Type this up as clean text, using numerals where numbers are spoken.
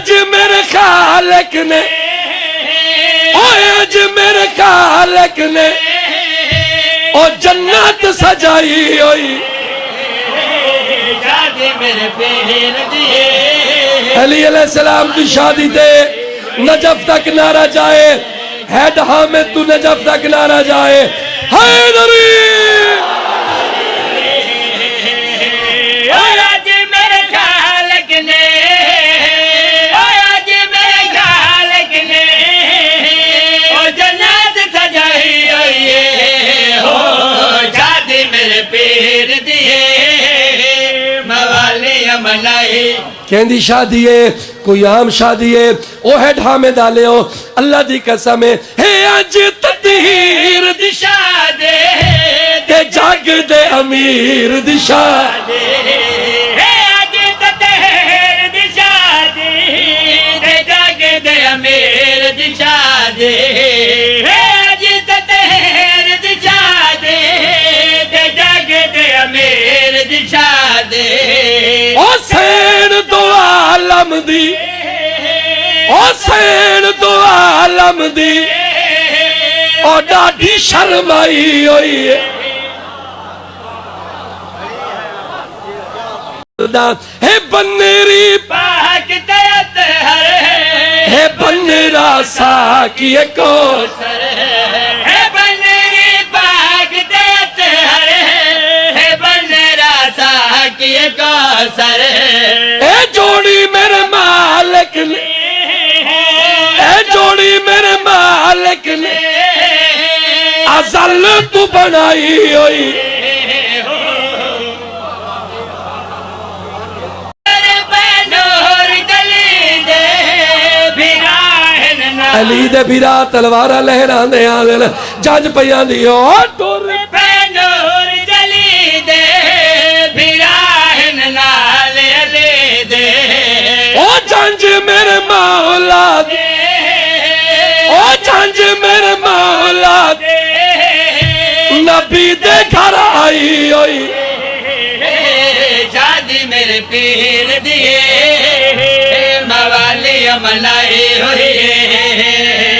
اج میرے خالق نے اج میرے خالق نے او جنت سجائی ہوئی علی علیہ السلام کی شادی تے نجف تک نعرہ جائے ہیڈ حامد تو نجف تک نعرہ جائے حیدری آج میرے خالق نے آج میرے خالق نے او جنت سجائی ہوئی ہے ہو شادی میرے پیر دیے موالیاں منائی کہندی شادی ہے کوئی عام شادی ہے او ہیڈ حامد آلے ہو اللہ دی قسم ہے اج تطہیر دی شادی تے جاگ دے امیر دی شادی آج تطہیر دی شادی تے جاگ دے امیر دی شادی آج تطہیر دی شادی تے جاگ دے امیر دی شادی او سین دو عالم دی او سین دو عالم دی او ڈاڈی شرمائی ہوئی ہے ہے بنری پاک تیت ہر ہے بنرا ساکی کوثر ہے بنری پاک تیت ہر ہے بنرا ساکی کوثر اے جوڑی میرے مالک نے اے جوڑی میرے مالک نے ازل تو بنائی ہوئی علی دے بھیرا تلوارہ لہران دے آدھل جج پیان دیو ٹور نور جلی دے بھیراہن نال علی دے او جنج میرے مولا دے او جنج میرے مولا دے نبی دے گھر آئی ہوئی شادی میرے پیر دیے موالی منائی ہوئی